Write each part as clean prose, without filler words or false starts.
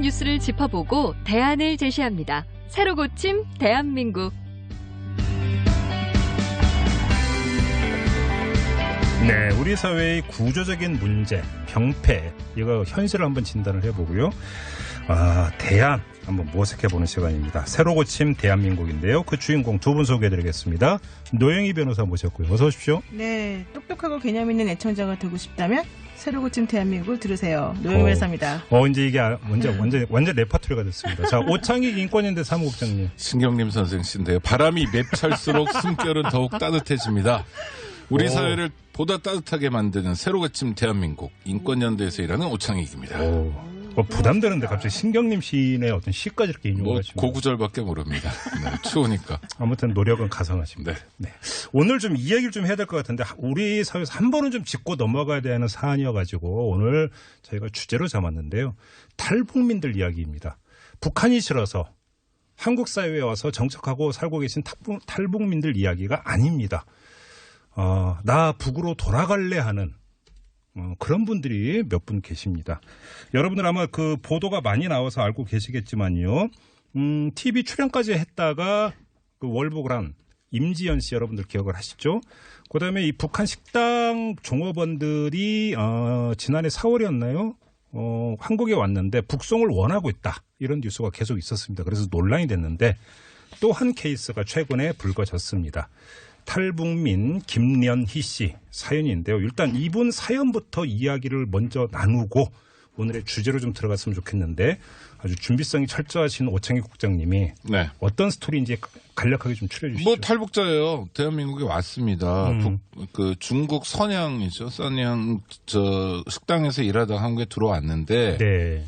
뉴스를 짚어보고 대안을 제시합니다. 새로 고침 대한민국. 네, 우리 사회의 구조적인 문제, 병폐, 이거 현실을 한번 진단을 해보고요. 대안 한번 모색해보는 시간입니다. 새로 고침 대한민국인데요. 그 주인공 두 분 소개해드리겠습니다. 노영희 변호사 모셨고요. 어서 오십시오. 네, 똑똑하고 개념 있는 애청자가 되고 싶다면 새로 고침 대한민국을 들으세요. 노영희 변호사입니다. 이제 이게 완전 레파토리가 됐습니다. 자, 오창익 인권연대 사무국장님. 신경림 선생씨인데요. 바람이 맵찰수록 숨결은 더욱 따뜻해집니다. 우리 사회를 보다 따뜻하게 만드는 새로 고침 대한민국 인권연대에서 일하는 오창익입니다. 부담되는데 갑자기 신경림 시인의 어떤 시까지 이렇게 인용하시면 고구절밖에 모릅니다. 네, 추우니까. 아무튼 노력은 가상하십니다. 네. 오늘 좀 이야기를 좀 해야 될 것 같은데 우리 사회에서 한 번은 좀 짚고 넘어가야 되는 사안이어가지고 오늘 저희가 주제로 잡았는데요. 탈북민들 이야기입니다. 북한이 싫어서 한국 사회에 와서 정착하고 살고 계신 탈북민들 이야기가 아닙니다. 나 북으로 돌아갈래 하는 그런 분들이 몇 분 계십니다. 여러분들 아마 그 보도가 많이 나와서 알고 계시겠지만요. TV 출연까지 했다가 그 월북을 임지연 씨 여러분들 기억을 하시죠? 그다음에 이 북한 식당 종업원들이 지난해 4월이었나요? 한국에 왔는데 북송을 원하고 있다. 이런 뉴스가 계속 있었습니다. 그래서 논란이 됐는데 또 한 케이스가 최근에 불거졌습니다. 탈북민 김련희 씨 사연인데요. 일단 이분 사연부터 이야기를 먼저 나누고 오늘의 주제로 좀 들어갔으면 좋겠는데 아주 준비성이 철저하신 오창익 국장님이 어떤 스토리인지 간략하게 좀 추려 주시죠. 탈북자예요. 대한민국에 왔습니다. 그 중국 선양이죠. 선양 식당에서 일하다가 한국에 들어왔는데 네.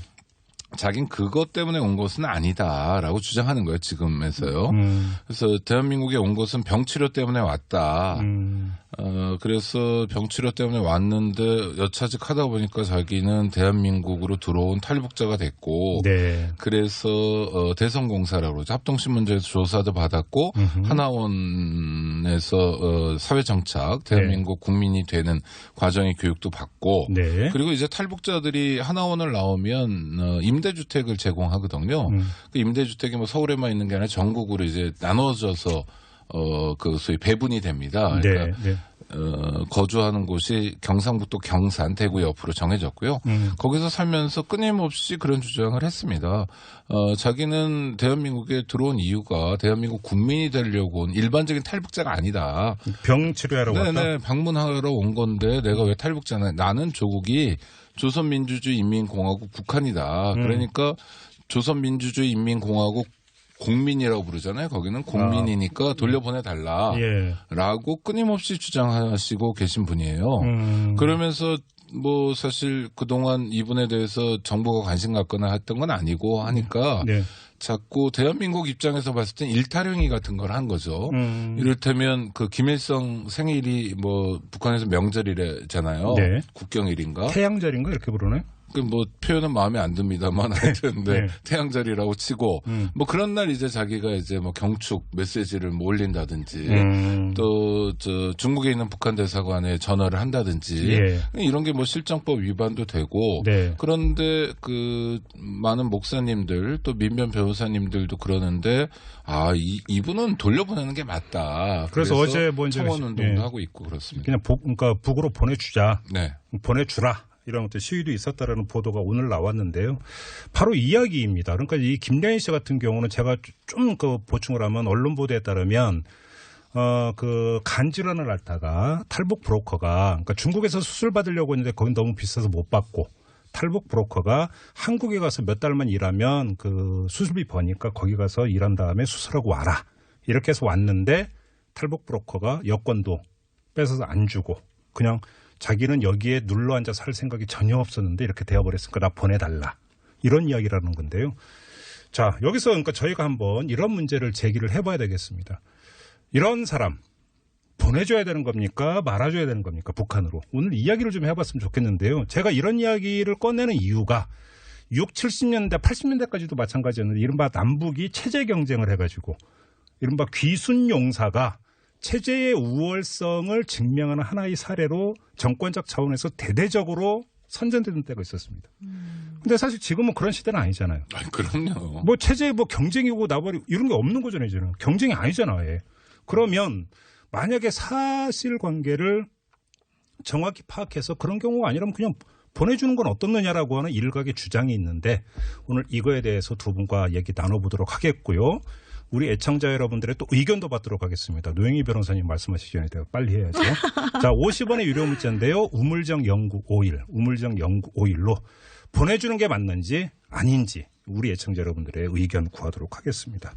자긴 그것 때문에 온 것은 아니다라고 주장하는 거예요. 지금에서요. 그래서 대한민국에 온 것은 병치료 때문에 왔다. 그래서 병치료 때문에 왔는데 여차직하다 보니까 자기는 대한민국으로 들어온 탈북자가 됐고 그래서 대성공사라고 그러죠. 합동신문제에서 조사도 받았고 하나원에서 사회정착 대한민국 국민이 되는 과정의 교육도 받고 그리고 이제 탈북자들이 하나원을 나오면 임대주택을 제공하거든요. 그 임대주택이 뭐 서울에만 있는 게 아니라 전국으로 이제 나눠져서 그 소위 배분이 됩니다. 그러니까 거주하는 곳이 경상북도 경산, 대구 옆으로 정해졌고요. 거기서 살면서 끊임없이 그런 주장을 했습니다. 자기는 대한민국에 들어온 이유가 대한민국 국민이 되려고 온 일반적인 탈북자가 아니다. 병 치료하러 왔다? 네네, 방문하러 온 건데 내가 왜 탈북자냐. 나는 조국이 조선민주주의 인민공화국 북한이다. 그러니까 조선민주주의 인민공화국 국민이라고 부르잖아요. 거기는 국민이니까 돌려보내달라라고 끊임없이 주장하시고 계신 분이에요. 그러면서 뭐 사실 그동안 이분에 대해서 정부가 관심 갖거나 했던 건 아니고 하니까 자꾸 대한민국 입장에서 봤을 땐 일타령이 같은 걸 한 거죠. 이를테면 그 김일성 생일이 뭐 북한에서 명절이래잖아요. 국경일인가? 태양절인가 이렇게 부르나요? 뭐 표현은 마음에 안 듭니다만 하여튼 태양절이라고 치고 뭐 그런 날 이제 자기가 이제 뭐 경축 메시지를 뭐 올린다든지 또 중국에 있는 북한 대사관에 전화를 한다든지 이런 게 뭐 실정법 위반도 되고 그런데 그 많은 목사님들 또 민변 변호사님들도 그러는데 이분은 돌려보내는 게 맞다. 그래서 어제 뭐 청원 운동도 하고 있고 그렇습니다. 그냥 그러니까 북으로 보내주자. 보내주라. 이런 것들 시위도 있었다라는 보도가 오늘 나왔는데요. 바로 이야기입니다. 그러니까 이 김련희 씨 같은 경우는 제가 좀 그 보충을 하면 언론 보도에 따르면 그 간질환을 앓다가 탈북 브로커가 그러니까 중국에서 수술 받으려고 했는데 거긴 너무 비싸서 못 받고 탈북 브로커가 한국에 가서 몇 달만 일하면 그 수술비 버니까 거기 가서 일한 다음에 수술하고 와라. 이렇게 해서 왔는데 탈북 브로커가 여권도 뺏어서 안 주고 그냥 자기는 여기에 눌러앉아 살 생각이 전혀 없었는데 이렇게 되어버렸으니까 나 보내달라. 이런 이야기라는 건데요. 자, 여기서 그러니까 저희가 한번 이런 문제를 제기를 해봐야 되겠습니다. 이런 사람 보내줘야 되는 겁니까? 말아줘야 되는 겁니까? 북한으로. 오늘 이야기를 좀 해봤으면 좋겠는데요. 제가 이런 이야기를 꺼내는 이유가 60, 70년대, 80년대까지도 마찬가지였는데 이른바 남북이 체제 경쟁을 해가지고 이른바 귀순용사가 체제의 우월성을 증명하는 하나의 사례로 정권적 차원에서 대대적으로 선전되는 때가 있었습니다. 근데 사실 지금은 그런 시대는 아니잖아요. 그럼요. 뭐 체제 뭐 경쟁이고 나발이 이런 게 없는 거잖아요. 이제는 경쟁이 아니잖아요. 그러면 만약에 사실관계를 정확히 파악해서 그런 경우가 아니라면 그냥 보내주는 건 어떻느냐라고 하는 일각의 주장이 있는데 오늘 이거에 대해서 두 분과 얘기 나눠보도록 하겠고요. 우리 애청자 여러분들의 또 의견도 받도록 하겠습니다. 노영희 변호사님 말씀하시기 전에 내가 빨리 해야죠. 자, 50원의 유료 문자인데요. 우물정 0951, 우물정 0951로 보내주는 게 맞는지 아닌지 우리 애청자 여러분들의 의견 구하도록 하겠습니다.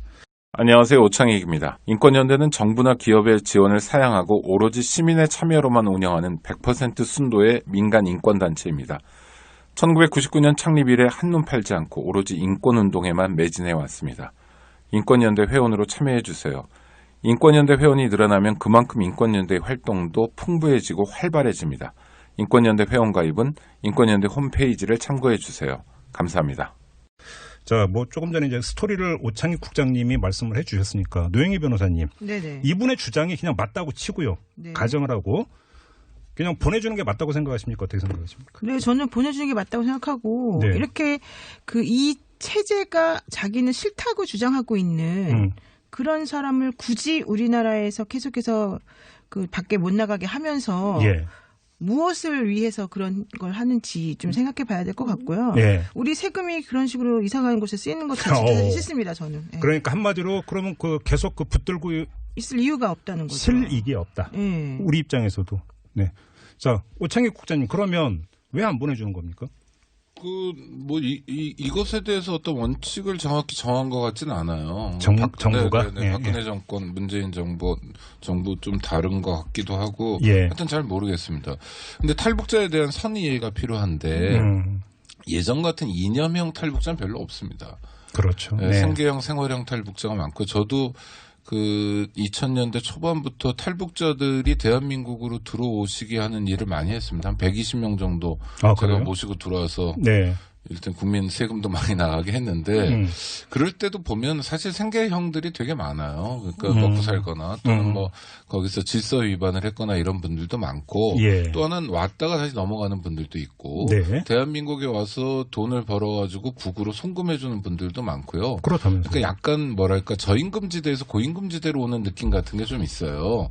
안녕하세요. 오창익입니다. 인권연대는 정부나 기업의 지원을 사양하고 오로지 시민의 참여로만 운영하는 100% 순도의 민간 인권단체입니다. 1999년 창립 이래 한눈 팔지 않고 오로지 인권운동에만 매진해왔습니다. 인권연대 회원으로 참여해주세요. 인권연대 회원이 늘어나면 그만큼 인권연대 활동도 풍부해지고 활발해집니다. 인권연대 회원 가입은 인권연대 홈페이지를 참고해주세요. 감사합니다. 자, 뭐 조금 전에 이제 스토리를 오창익 국장님이 말씀을 해주셨으니까 노영희 변호사님, 네네. 이분의 주장이 그냥 맞다고 치고요. 네. 가정을 하고 그냥 보내주는 게 맞다고 생각하십니까? 어떻게 생각하십니까? 네, 저는 보내주는 게 맞다고 생각하고 네. 이렇게 이 체제가 자기는 싫다고 주장하고 있는 그런 사람을 굳이 우리나라에서 계속해서 그 밖에 못 나가게 하면서. 예. 무엇을 위해서 그런 걸 하는지 좀 생각해 봐야 될 것 같고요. 예. 우리 세금이 그런 식으로 이상한 곳에 쓰이는 것 자체가 싫습니다, 저는. 예. 그러니까 한마디로 그러면 그 계속 그 붙들고 있을 이유가 없다는 거죠. 쓸 이게 없다. 예. 우리 입장에서도. 네. 자, 오창익 국장님, 그러면 왜 안 보내주는 겁니까? 이것에 대해서 어떤 원칙을 정확히 정한 것 같지는 않아요. 정부가? 네, 박근혜 정권, 문재인 정부 좀 다른 것 같기도 하고. 예. 하여튼 잘 모르겠습니다. 근데 탈북자에 대한 선의가 필요한데, 예전 같은 이념형 탈북자는 별로 없습니다. 그렇죠. 네, 네. 생계형, 생활형 탈북자가 많고, 저도 2000년대 초반부터 탈북자들이 대한민국으로 들어오시게 하는 일을 많이 했습니다. 한 120명 정도 제가 그래요? 모시고 들어와서 네. 일단 국민 세금도 많이 나가게 했는데 그럴 때도 보면 사실 생계형들이 되게 많아요. 그러니까 먹고 살거나 또는 뭐 거기서 질서 위반을 했거나 이런 분들도 많고 예. 또 하나는 왔다가 다시 넘어가는 분들도 있고 네. 대한민국에 와서 돈을 벌어가지고 북으로 송금해주는 분들도 많고요. 그렇다면서요. 그러니까 약간 뭐랄까 저임금지대에서 고임금지대로 오는 느낌 같은 게 좀 있어요.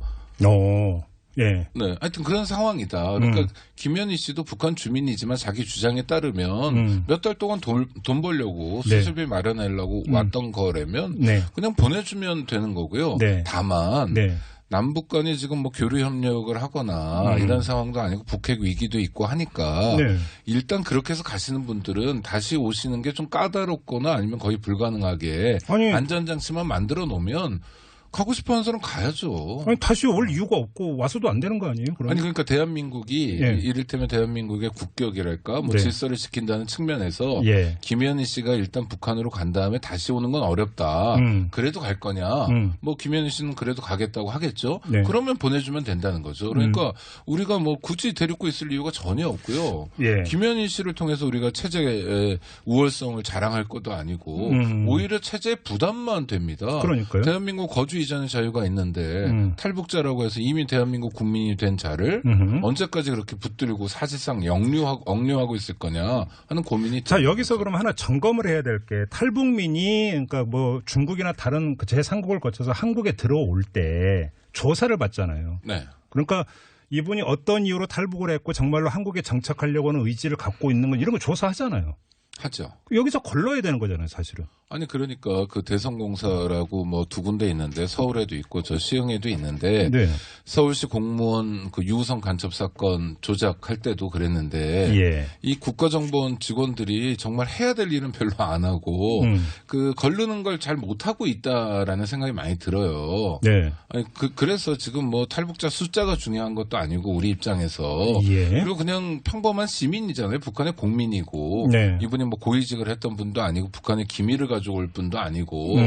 예. 네, 하여튼 그런 상황이다. 그러니까 김현희 씨도 북한 주민이지만 자기 주장에 따르면 몇 달 동안 돈 벌려고 네. 수습비 마련하려고 왔던 거라면 네. 그냥 보내주면 되는 거고요. 네. 다만 네. 남북 간이 지금 뭐 교류 협력을 하거나 이런 상황도 아니고 북핵 위기도 있고 하니까 네. 일단 그렇게 해서 가시는 분들은 다시 오시는 게 좀 까다롭거나 아니면 거의 불가능하게 안전장치만 만들어 놓으면 가고 싶어하는 사람 가야죠. 아니, 다시 올 이유가 없고 와서도 안 되는 거 아니에요? 그럼? 아니 그러니까 대한민국이 이를테면 대한민국의 국격이랄까 뭐 네. 질서를 지킨다는 측면에서 예. 김현희 씨가 일단 북한으로 간 다음에 다시 오는 건 어렵다. 그래도 갈 거냐? 뭐 김현희 씨는 그래도 가겠다고 하겠죠. 네. 그러면 보내주면 된다는 거죠. 그러니까 우리가 뭐 굳이 데리고 있을 이유가 전혀 없고요. 예. 김현희 씨를 통해서 우리가 체제의 우월성을 자랑할 것도 아니고 오히려 체제의 부담만 됩니다. 그러니까요. 대한민국 거주 이전의 자유가 있는데 탈북자라고 해서 이미 대한민국 국민이 된 자를 언제까지 그렇게 붙들고 사실상 억류하고 있을 거냐 하는 고민이. 자, 여기서 그럼 하나 점검을 해야 될 게 탈북민이 그러니까 뭐 중국이나 다른 제3국을 거쳐서 한국에 들어올 때 조사를 받잖아요. 네. 그러니까 이분이 어떤 이유로 탈북을 했고 정말로 한국에 정착하려고 하는 의지를 갖고 있는 건 이런 거 조사하잖아요. 하죠. 여기서 걸러야 되는 거잖아요, 사실은. 아니 그러니까 그 대성공사라고 뭐 두 군데 있는데 서울에도 있고 저 시흥에도 있는데 네. 서울시 공무원 그 유우성 간첩 사건 조작할 때도 그랬는데 예. 이 국가정보원 직원들이 정말 해야 될 일은 별로 안 하고 그 걸르는 걸 잘 못하고 있다라는 생각이 많이 들어요. 네. 아니 그래서 지금 뭐 탈북자 숫자가 중요한 것도 아니고 우리 입장에서 예. 그리고 그냥 평범한 시민이잖아요. 북한의 국민이고 네. 이분이 뭐 고위직을 했던 분도 아니고 북한의 기밀을 가져올 분도 아니고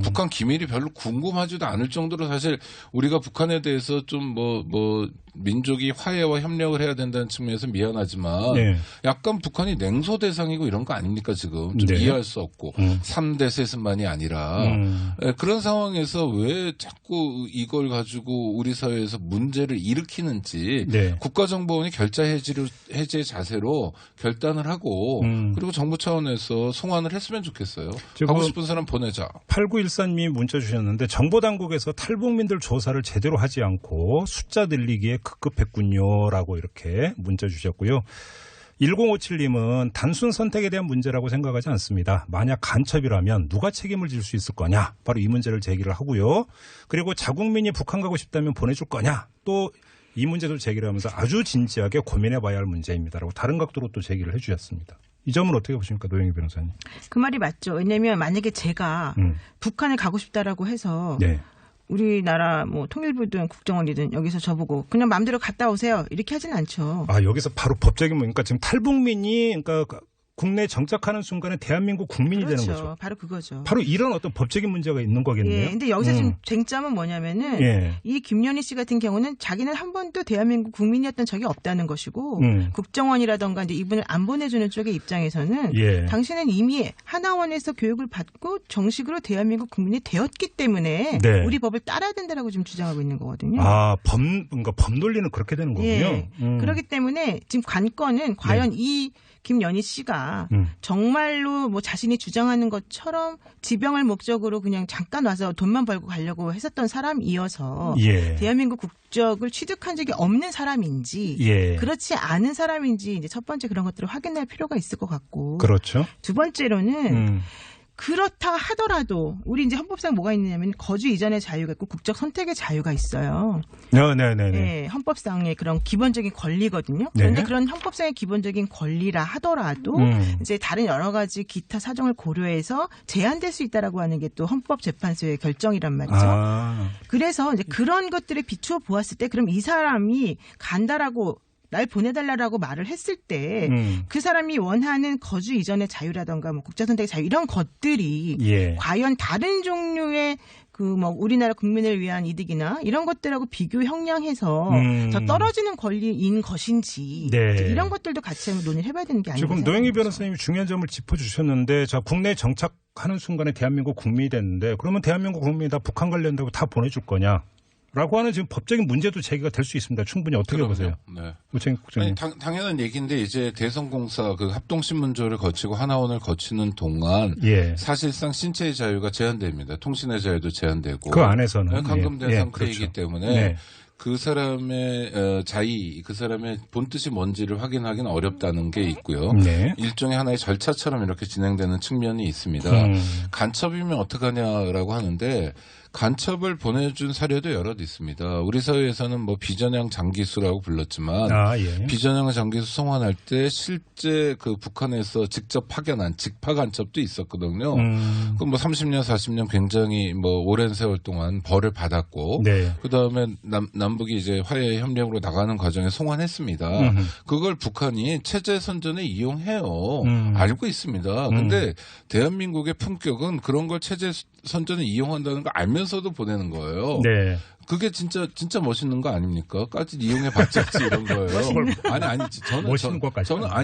북한 기밀이 별로 궁금하지도 않을 정도로 사실 우리가 북한에 대해서 좀 민족이 화해와 협력을 해야 된다는 측면에서 미안하지만 네. 약간 북한이 냉소 대상이고 이런 거 아닙니까 지금 좀 네. 이해할 수 없고 3대 세습만이 아니라 그런 상황에서 왜 자꾸 이걸 가지고 우리 사회에서 문제를 일으키는지 네. 국가정보원이 결자 해제 자세로 결단을 하고 그리고 정부 차원에서 송환을 했으면 좋겠어요. 가고 싶은 사람 보내자. 8913님이 문자 주셨는데 정보당국에서 탈북민들 조사를 제대로 하지 않고 숫자 늘리기에 급급했군요라고 이렇게 문자 주셨고요. 1057님은 단순 선택에 대한 문제라고 생각하지 않습니다. 만약 간첩이라면 누가 책임을 질 수 있을 거냐. 바로 이 문제를 제기를 하고요. 그리고 자국민이 북한 가고 싶다면 보내줄 거냐. 또 이 문제도 제기를 하면서 아주 진지하게 고민해봐야 할 문제입니다라고 다른 각도로 또 제기를 해 주셨습니다. 이 점은 어떻게 보십니까, 노영희 변호사님? 그 말이 맞죠. 왜냐하면 만약에 제가 북한에 가고 싶다라고 해서 네. 우리나라 뭐 통일부든 국정원이든 여기서 저보고 그냥 마음대로 갔다 오세요 이렇게 하진 않죠. 아 여기서 바로 법적인 그러니까 지금 탈북민이 그러니까 국내에 정착하는 순간에 대한민국 국민이 그렇죠. 되는 거죠. 바로 그거죠. 바로 이런 어떤 법적인 문제가 있는 거겠네요. 예, 근데 여기서 지금 쟁점은 뭐냐면은 이 김연희 씨 같은 경우는 자기는 한 번도 대한민국 국민이었던 적이 없다는 것이고 국정원이라던가 이제 이분을 안 보내주는 쪽의 입장에서는 당신은 이미 하나원에서 교육을 받고 정식으로 대한민국 국민이 되었기 때문에 우리 법을 따라야 된다라고 지금 주장하고 있는 거거든요. 아, 그러니까 법 논리는 그렇게 되는 거군요. 예. 그렇기 때문에 지금 관건은 과연 이 김연희 씨가 정말로 뭐 자신이 주장하는 것처럼 지병을 목적으로 그냥 잠깐 와서 돈만 벌고 가려고 했었던 사람이어서 대한민국 국적을 취득한 적이 없는 사람인지 그렇지 않은 사람인지 이제 첫 번째 그런 것들을 확인할 필요가 있을 것 같고 그렇죠. 두 번째로는 그렇다 하더라도 우리 이제 헌법상 뭐가 있느냐면 거주 이전의 자유가 있고 국적 선택의 자유가 있어요. 네, 헌법상의 그런 기본적인 권리거든요. 그런데 그런 헌법상의 기본적인 권리라 하더라도 이제 다른 여러 가지 기타 사정을 고려해서 제한될 수 있다라고 하는 게 또 헌법재판소의 결정이란 말이죠. 그래서 이제 그런 것들에 비추어 보았을 때 그럼 이 사람이 간다라고 날 보내달라고 말을 했을 때 그 사람이 원하는 거주 이전의 자유라던가 뭐 국자 선택의 자유 이런 것들이 과연 다른 종류의 그 뭐 우리나라 국민을 위한 이득이나 이런 것들하고 비교 형량해서 더 떨어지는 권리인 것인지 이런 것들도 같이 논의를 해봐야 되는 게 아닌가. 지금 노영희 변호사님이 중요한 점을 짚어주셨는데 자 국내에 정착하는 순간에 대한민국 국민이 됐는데 그러면 대한민국 국민이 다 북한 관련되고 다 보내줄 거냐? 라고 하는 지금 법적인 문제도 제기가 될 수 있습니다. 충분히 어떻게 보세요? 네. 아니, 당연한 얘기인데 이제 대성공사 그 합동신문조를 거치고 하나원을 거치는 동안 사실상 신체의 자유가 제한됩니다. 통신의 자유도 제한되고 그 안에서는 감금된 상태이기 때문에 그 사람의 자의, 그 사람의 본뜻이 뭔지를 확인하기는 어렵다는 게 있고요. 일종의 하나의 절차처럼 이렇게 진행되는 측면이 있습니다. 간첩이면 어떡하냐라고 하는데 간첩을 보내준 사례도 여럿 있습니다. 우리 사회에서는 뭐 비전형 장기수라고 불렀지만 비전형 장기수 송환할 때 실제 그 북한에서 직접 파견한 직파 간첩도 있었거든요. 그 뭐 30년, 40년 굉장히 뭐 오랜 세월 동안 벌을 받았고 그 다음에 남북이 이제 화해 협력으로 나가는 과정에 송환했습니다. 그걸 북한이 체제 선전에 이용해요. 알고 있습니다. 근데 대한민국의 품격은 그런 걸 체제 선전에 이용한다는 걸 알면서도 보내는 거예요. 그게 진짜 멋있는 거 아닙니까? 까짓 이용해 봤자지 이런 거예요. 아니지.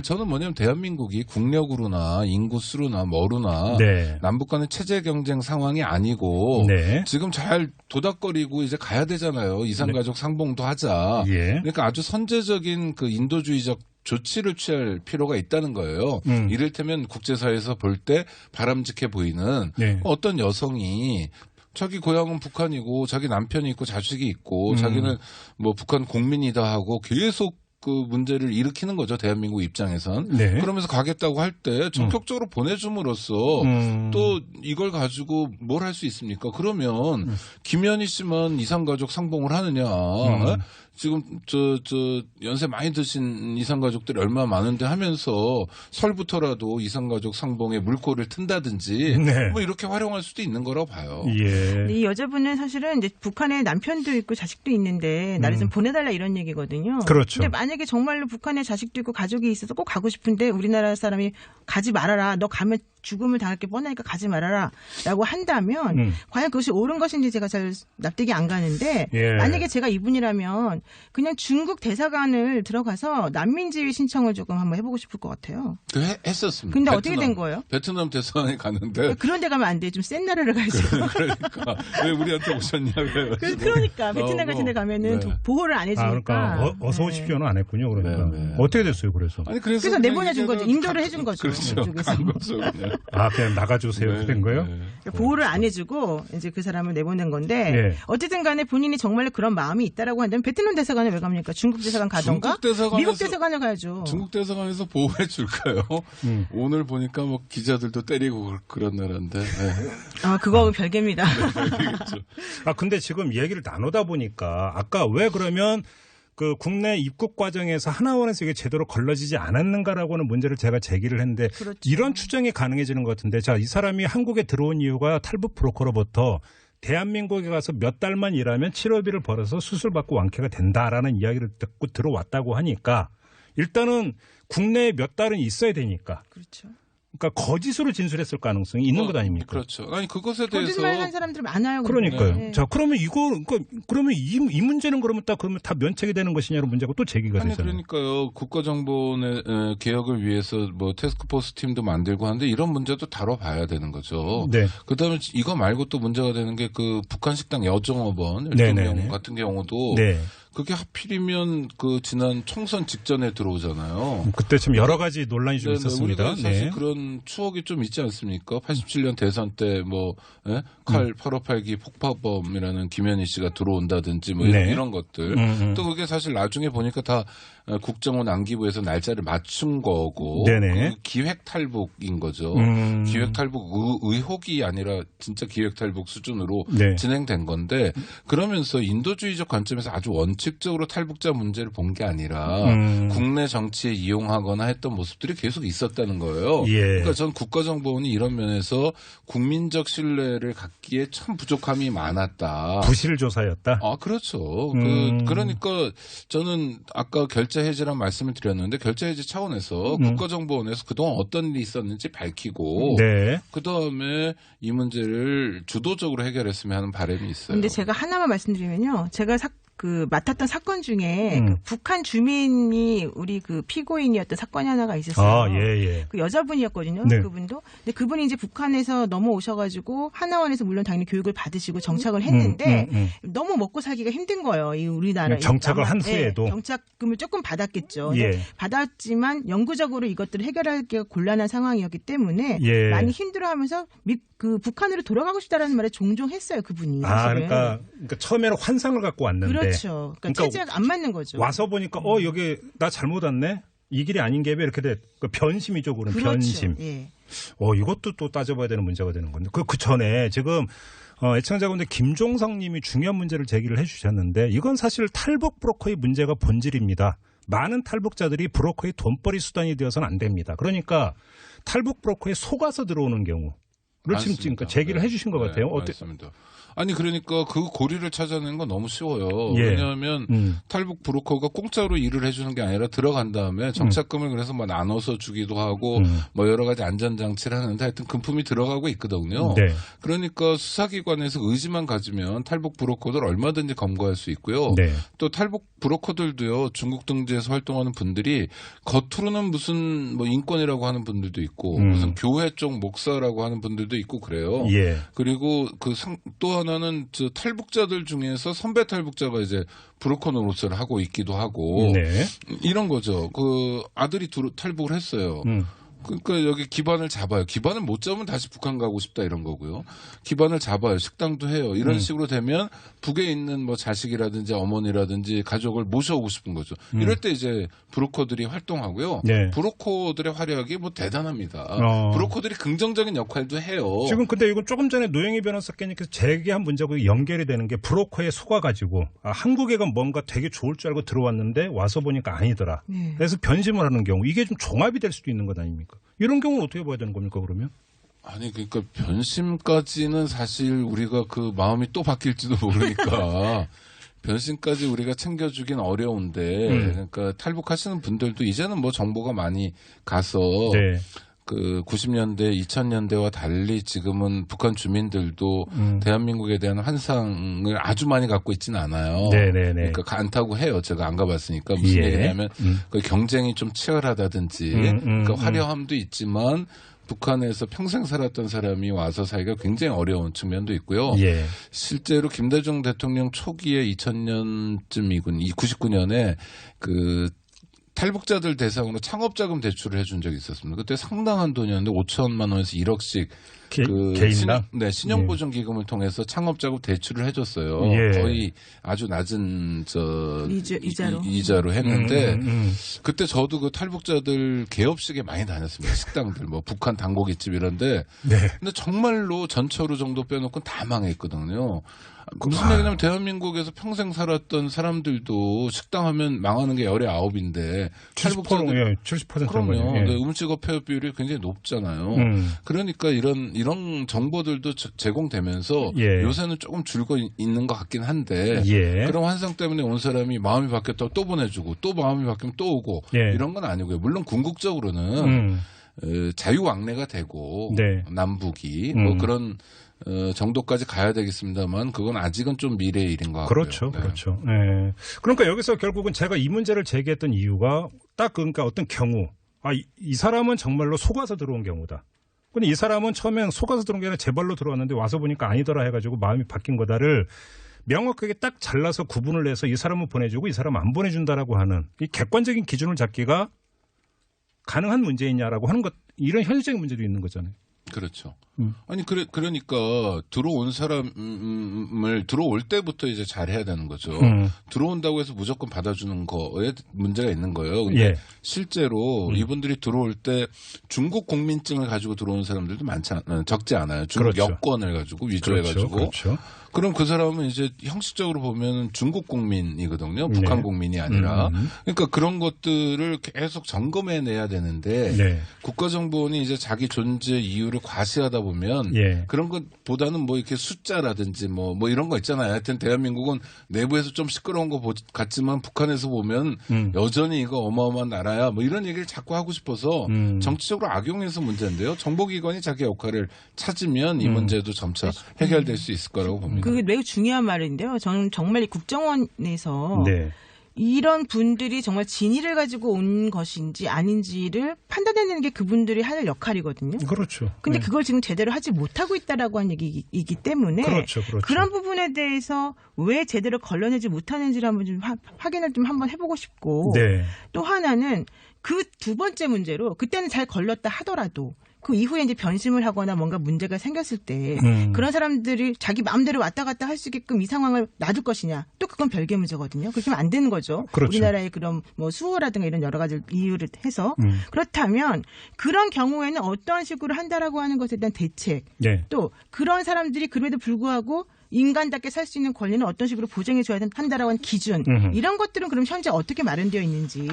저는 뭐냐면 대한민국이 국력으로나 인구수로나 뭐로나 남북 간의 체제 경쟁 상황이 아니고 지금 잘 도닥거리고 이제 가야 되잖아요. 이산가족 상봉도 하자. 그러니까 아주 선제적인 그 인도주의적 조치를 취할 필요가 있다는 거예요. 이를테면 국제사회에서 볼 때 바람직해 보이는 어떤 여성이 자기 고향은 북한이고 자기 남편이 있고 자식이 있고 자기는 뭐 북한 국민이다 하고 계속 그 문제를 일으키는 거죠. 대한민국 입장에선. 그러면서 가겠다고 할 때 적극적으로 보내줌으로써 또 이걸 가지고 뭘 할 수 있습니까? 그러면 김연희 씨만 이산가족 상봉을 하느냐. 지금 연세 많이 드신 이산가족들이 얼마나 많은데 하면서 설부터라도 이산가족 상봉에 물꼬를 튼다든지 뭐 이렇게 활용할 수도 있는 거라고 봐요. 이 여자분은 사실은 이제 북한에 남편도 있고 자식도 있는데 나를 좀 보내달라 이런 얘기거든요. 그렇죠. 근데 만약에 정말로 북한에 자식도 있고 가족이 있어서 꼭 가고 싶은데 우리나라 사람이 가지 말아라. 너 가면 죽음을 당할 게 뻔하니까 가지 말아라라고 한다면 과연 그것이 옳은 것인지 제가 잘 납득이 안 가는데 예. 만약에 제가 이분이라면 그냥 중국 대사관을 들어가서 난민지위 신청을 조금 한번 해보고 싶을 것 같아요. 했었습니다. 근데 어떻게 된 거예요? 베트남 대사관에 갔는데 그런 데 가면 안 돼. 좀 센 나라를 가야죠. 그러니까 왜 우리한테 오셨냐고요. 그러니까 베트남 같은 데 가면은 네. 보호를 안 해주니까. 그러니까 어서 오십시오는 안 했군요. 그러니까 네. 어떻게 됐어요? 그래서 아니 그래서 내보내준 거죠. 인도를 해준 거죠. 그렇죠. 간 거죠. 그냥. 그냥 나가주세요. 네, 된 거예요? 네. 보호를 안 해주고 이제 그 사람을 내보낸 건데 네. 어쨌든 간에 본인이 정말로 그런 마음이 있다라고 한다면 베트남 대사관에 왜 갑니까? 중국 대사관 가던가 미국 대사관에 가야죠. 중국 대사관에서 보호해 줄까요? 오늘 보니까 뭐 기자들도 때리고 그런 나라인데. 네. 그거 별개입니다. 근데 지금 얘기를 나누다 보니까 아까 왜 그러면 그 국내 입국 과정에서 하나원에서 이게 제대로 걸러지지 않았는가라고 하는 문제를 제가 제기를 했는데 그렇죠. 이런 추정이 가능해지는 것 같은데 자, 이 사람이 한국에 들어온 이유가 탈북 브로커로부터 대한민국에 가서 몇 달만 일하면 치료비를 벌어서 수술받고 완쾌가 된다라는 이야기를 듣고 들어왔다고 하니까 일단은 국내에 몇 달은 있어야 되니까. 그렇죠. 그러니까 거짓으로 진술했을 가능성이 있는 것 아닙니까? 그렇죠. 아니 그것에 대해서 거짓말하는 사람들 많아요. 그러니까요. 네. 자, 그러면 그러면 이 문제는 그러면 다 면책이 되는 것이냐는 문제가 또 제기가 되잖아요. 그러니까요. 국가정보원의 개혁을 위해서 뭐 태스크포스 팀도 만들고 하는데 이런 문제도 다뤄봐야 되는 거죠. 네. 그다음에 이거 말고 또 문제가 되는 게 그 북한 식당 여종업원 같은 경우도. 네. 그게 하필이면 그 지난 총선 직전에 들어오잖아요. 그때 좀 여러 가지 논란이 좀 있었습니다. 우리가 사실 그런 추억이 좀 있지 않습니까? 87년 대선 때 뭐 칼 858기 폭파범이라는 김현희 씨가 들어온다든지 뭐 이런 것들. 또 그게 사실 나중에 보니까 다 국정원 안기부에서 날짜를 맞춘 거고 그 기획 탈북인 거죠. 기획 탈북 의혹이 아니라 진짜 기획 탈북 수준으로 진행된 건데 그러면서 인도주의적 관점에서 아주 원칙적으로 탈북자 문제를 본 게 아니라 국내 정치에 이용하거나 했던 모습들이 계속 있었다는 거예요. 그러니까 전 국가정보원이 이런 면에서 국민적 신뢰를 갖기에 참 부족함이 많았다. 부실조사였다? 그렇죠. 그러니까 저는 아까 결제 해지란 말씀을 드렸는데 결제 해지 차원에서 국가정보원에서 그동안 어떤 일이 있었는지 밝히고 그다음에 이 문제를 주도적으로 해결했으면 하는 바람이 있어요. 그런데 제가 하나만 말씀드리면요. 제가 맡았던 사건 중에 그 북한 주민이 우리 그 피고인이었던 사건이 하나가 있었어요. 그 여자분이었거든요. 그분도. 근데 그분이 이제 북한에서 넘어오셔가지고 하나원에서 물론 당연히 교육을 받으시고 정착을 했는데 너무 먹고 살기가 힘든 거예요. 이 우리나라 정착을 한 후에도 정착금을 조금 받았겠죠. 받았지만 영구적으로 이것들을 해결하기가 곤란한 상황이었기 때문에 많이 힘들어하면서 그 북한으로 돌아가고 싶다라는 말을 종종 했어요. 그분이. 그러니까 처음에는 환상을 갖고 왔는데. 그렇죠. 그러니까 체제가 안 맞는 거죠. 와서 보니까 여기 나 잘못 왔네. 이 길이 아닌 게 왜 이렇게 돼? 변심이죠, 그런 변심. 이것도 또 따져봐야 되는 문제가 되는 건데. 그 전에 지금 애청자분들 김종성님이 중요한 문제를 제기를 해주셨는데 이건 사실 탈북 브로커의 문제가 본질입니다. 많은 탈북자들이 브로커의 돈벌이 수단이 되어서는 안 됩니다. 그러니까 탈북 브로커에 속아서 들어오는 경우를 지금 제기를 해주신 것 같아요. 맞습니다. 아니 그러니까 그 고리를 찾아내는 건 너무 쉬워요. 왜냐하면 탈북 브로커가 공짜로 일을 해주는 게 아니라 들어간 다음에 정착금을 그래서 뭐 나눠서 주기도 하고 뭐 여러 가지 안전장치를 하는데 하여튼 금품이 들어가고 있거든요. 그러니까 수사기관에서 의지만 가지면 탈북 브로커들 얼마든지 검거할 수 있고요. 또 탈북 브로커들도요. 중국 등지에서 활동하는 분들이 겉으로는 무슨 뭐 인권이라고 하는 분들도 있고 무슨 교회 쪽 목사라고 하는 분들도 있고 그래요. 그리고 또 하나는 탈북자들 중에서 선배 탈북자가 이제 브로커 노릇을 하고 있기도 하고 이런 거죠. 그 아들이 탈북을 했어요. 그러니까 여기 기반을 잡아요. 기반을 못 잡으면 다시 북한 가고 싶다 이런 거고요. 기반을 잡아요. 식당도 해요. 이런 식으로 되면 북에 있는 뭐 자식이라든지 어머니라든지 가족을 모셔오고 싶은 거죠. 이럴 때 이제 브로커들이 활동하고요. 브로커들의 활약이 뭐 대단합니다. 브로커들이 긍정적인 역할도 해요. 지금 근데 이건 조금 전에 노영희 변호사께서 제기한 문제하고 연결이 되는 게 브로커에 속아가지고 한국에 가 뭔가 되게 좋을 줄 알고 들어왔는데 와서 보니까 아니더라. 그래서 변심을 하는 경우 이게 좀 종합이 될 수도 있는 것 아닙니까? 이런 경우는 어떻게 봐야 되는 겁니까 그러면? 아니 그러니까 변심까지는 사실 우리가 그 마음이 또 바뀔지도 모르니까 변심까지 우리가 챙겨주긴 어려운데 그러니까 탈북하시는 분들도 이제는 뭐 정보가 많이 가서 그 90년대, 2000년대와 달리 지금은 북한 주민들도 대한민국에 대한 환상을 아주 많이 갖고 있지는 않아요. 네네네. 그러니까 않다고 해요. 제가 안 가봤으니까 무슨 얘기냐면 그 경쟁이 좀 치열하다든지 그러니까 화려함도 있지만 북한에서 평생 살았던 사람이 와서 살기가 굉장히 어려운 측면도 있고요. 예. 실제로 김대중 대통령 초기에 2000년쯤이군, 99년에 그 탈북자들 대상으로 창업자금 대출을 해준 적이 있었습니다. 그때 상당한 돈이었는데 5천만 원에서 1억씩 개인당? 신용보증기금을 통해서 창업자금 대출을 해줬어요. 예. 거의 아주 낮은 이자로 했는데 그때 저도 그 탈북자들 개업식에 많이 다녔습니다. 식당들 뭐 북한 단고기집 이런데 근데 정말로 전철우 정도 빼놓고는 다 망했거든요. 무슨 얘기냐면 대한민국에서 평생 살았던 사람들도 식당 하면 망하는 게 열의 9인데 70% 그럼요. 네, 음식업 폐업 비율이 굉장히 높잖아요. 그러니까 이런 정보들도 제공되면서 요새는 조금 줄고 있는 것 같긴 한데 그런 환상 때문에 온 사람이 마음이 바뀌었다고 또 보내주고 또 마음이 바뀌면 또 오고 이런 건 아니고요. 물론 궁극적으로는 자유왕래가 되고 남북이 뭐 그런 정도까지 가야 되겠습니다만 그건 아직은 좀 미래의 일인 것 같고요. 그렇죠. 그렇죠. 네. 그러니까 여기서 결국은 제가 이 문제를 제기했던 이유가 딱 그러니까 어떤 경우 이 사람은 정말로 속아서 들어온 경우다. 근데 이 사람은 처음엔 속아서 들어온 게 아니라 제 발로 들어왔는데 와서 보니까 아니더라 해가지고 마음이 바뀐 거다를 명확하게 딱 잘라서 구분을 해서 이 사람은 보내주고 이 사람은 안 보내준다라고 하는 이 객관적인 기준을 잡기가 가능한 문제이냐라고 하는 것, 이런 현실적인 문제도 있는 거잖아요. 그렇죠. 아니 그러니까 들어온 사람을 들어올 때부터 이제 잘해야 되는 거죠. 들어온다고 해서 무조건 받아주는 거에 문제가 있는 거예요. 근데 실제로 이분들이 들어올 때 중국 국민증을 가지고 들어온 사람들도 적지 않아요. 중국 여권을 가지고 위조해가지고. 그렇죠. 그럼 그 사람은 이제 형식적으로 보면 중국 국민이거든요. 북한 국민이 아니라. 그러니까 그런 것들을 계속 점검해내야 되는데 국가정보원이 이제 자기 존재 이유를 과시하다 보면 그런 것보다는 뭐 이렇게 숫자라든지 뭐 이런 거 있잖아요. 하여튼 대한민국은 내부에서 좀 시끄러운 거 같지만 북한에서 보면 여전히 이거 어마어마한 나라야. 뭐 이런 얘기를 자꾸 하고 싶어서 정치적으로 악용해서 문제인데요. 정보기관이 자기 역할을 찾으면 이 문제도 점차 해결될 수 있을 거라고 봅니다. 그게 매우 중요한 말인데요. 저는 정말 이 국정원에서 이런 분들이 정말 진위를 가지고 온 것인지 아닌지를 판단해내는 게 그분들이 할 역할이거든요. 그렇죠. 근데 그걸 지금 제대로 하지 못하고 있다라고 하는 얘기이기 때문에 그렇죠. 그런 부분에 대해서 왜 제대로 걸러내지 못하는지를 한번 좀 확인을 좀 한번 해보고 싶고 또 하나는 그 두 번째 문제로 그때는 잘 걸렀다 하더라도 그 이후에 이제 변심을 하거나 뭔가 문제가 생겼을 때 그런 사람들이 자기 마음대로 왔다 갔다 할 수 있게끔 이 상황을 놔둘 것이냐, 또 그건 별개 문제거든요. 그렇게 하면 안 되는 거죠. 그렇죠. 우리나라의 그런 뭐 수호라든가 이런 여러 가지 이유를 해서 그렇다면 그런 경우에는 어떠한 식으로 한다라고 하는 것에 대한 대책, 또 그런 사람들이 그럼에도 불구하고 인간답게 살 수 있는 권리는 어떤 식으로 보장해줘야 한다라고 하는 기준, 이런 것들은 그럼 현재 어떻게 마련되어 있는지,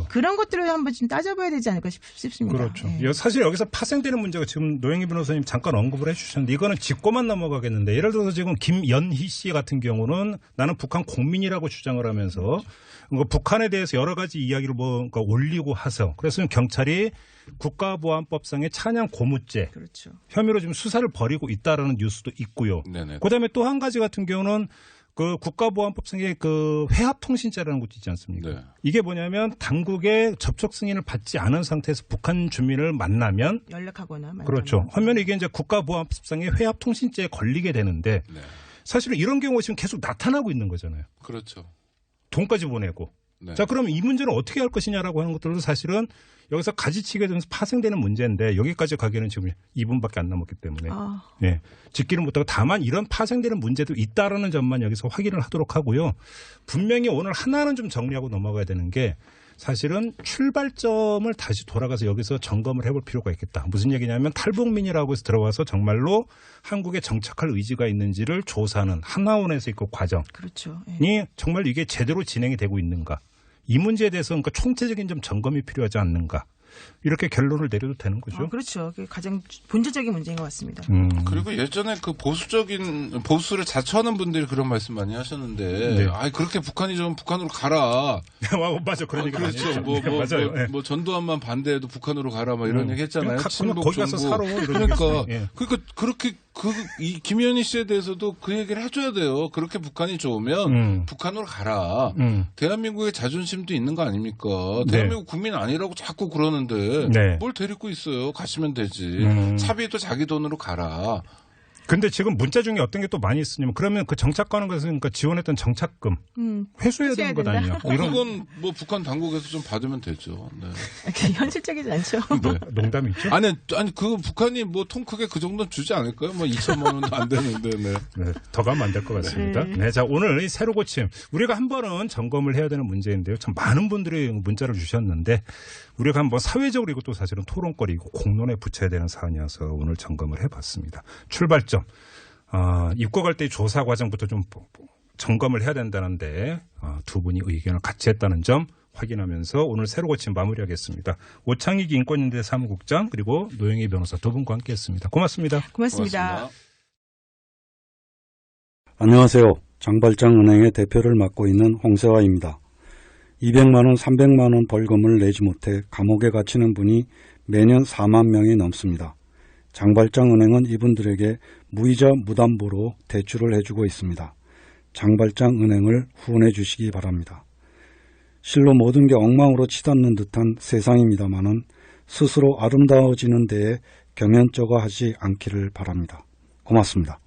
그런 것들을 한번 좀 따져봐야 되지 않을까 싶습니다. 그렇죠. 사실 여기서 파생되는 문제가 지금 노영희 변호사님 잠깐 언급을 해주셨는데 이거는 짚고만 넘어가겠는데, 예를 들어서 지금 김연희 씨 같은 경우는 나는 북한 국민이라고 주장을 하면서 북한에 대해서 여러 가지 이야기를 뭔가 올리고 하서, 그래서 경찰이 국가보안법상의 찬양 고무죄 혐의로 지금 수사를 벌이고 있다라는 뉴스도 있고요. 그다음에 또 한 가지 같은 경우는 그 국가보안법상의 그 회합통신죄라는 것도 있지 않습니까? 이게 뭐냐면 당국의 접촉 승인을 받지 않은 상태에서 북한 주민을 만나면 연락하거나 그렇죠. 하면 이게 이제 국가보안법상의 회합통신죄에 걸리게 되는데 사실은 이런 경우가 지금 계속 나타나고 있는 거잖아요. 그렇죠. 돈까지 보내고. 자, 그럼 이 문제는 어떻게 할 것이냐라고 하는 것들도 사실은 여기서 가지치게 되면서 파생되는 문제인데, 여기까지 가기에는 지금 2분밖에 안 남았기 때문에 짚기를 못하고, 다만 이런 파생되는 문제도 있다라는 점만 여기서 확인을 하도록 하고요. 분명히 오늘 하나는 좀 정리하고 넘어가야 되는 게, 사실은 출발점을 다시 돌아가서 여기서 점검을 해볼 필요가 있겠다. 무슨 얘기냐면 탈북민이라고 해서 들어와서 정말로 한국에 정착할 의지가 있는지를 조사하는 하나원에서 그 과정이 정말 이게 제대로 진행이 되고 있는가. 이 문제에 대해서 그러니까 총체적인 좀 점검이 필요하지 않는가. 이렇게 결론을 내려도 되는 거죠. 그렇죠. 그게 가장 본질적인 문제인 것 같습니다. 그리고 예전에 그 보수를 자처하는 분들이 그런 말씀 많이 하셨는데, 네. 그렇게 북한이 좀 북한으로 가라. 맞아, 그런 얘기 그렇죠. 맞아요. 뭐 전두환만 반대해도 북한으로 가라, 막 이런 얘기 했잖아요. 거기 가서 살아. 그러니까 그렇게 이 김현희 씨에 대해서도 그 얘기를 해줘야 돼요. 그렇게 북한이 좋으면 북한으로 가라. 대한민국의 자존심도 있는 거 아닙니까? 대한민국 국민 아니라고 자꾸 그러는데 뭘 데리고 있어요? 가시면 되지. 차비도 자기 돈으로 가라. 근데 지금 문자 중에 어떤 게 또 많이 있으냐면 그러면 그 정착 가는 것은 그러니까 지원했던 정착금 회수해야 되는 것 아니냐. 그건 뭐 북한 당국에서 좀 받으면 되죠. 네. 현실적이지 않죠. 네. 농담이 있죠. 아니 그 북한이 뭐 통 크게 그 정도는 주지 않을까요? 뭐 2천만 원도 안 되는데. 네. 더 가면 안 될 것 같습니다. 네. 자, 오늘 이 새로 고침 우리가 한 번은 점검을 해야 되는 문제인데요. 참 많은 분들이 문자를 주셨는데 우리가 한번 사회적으로 이것도 사실은 토론거리고 공론에 붙여야 되는 사안이어서 오늘 점검을 해봤습니다. 출발점. 입국할 때 조사 과정부터 좀 점검을 해야 된다는데 두 분이 의견을 같이 했다는 점 확인하면서 오늘 새로 고침 마무리하겠습니다. 오창익 인권연대 사무국장 그리고 노영희 변호사 두 분과 함께했습니다. 고맙습니다. 고맙습니다. 안녕하세요. 장발장은행의 대표를 맡고 있는 홍세화입니다. 200만 원, 300만 원 벌금을 내지 못해 감옥에 갇히는 분이 매년 4만 명이 넘습니다. 장발장은행은 이분들에게 무이자 무담보로 대출을 해주고 있습니다. 장발장은행을 후원해 주시기 바랍니다. 실로 모든 게 엉망으로 치닫는 듯한 세상입니다마는 스스로 아름다워지는 데에 경연쩍어 하지 않기를 바랍니다. 고맙습니다.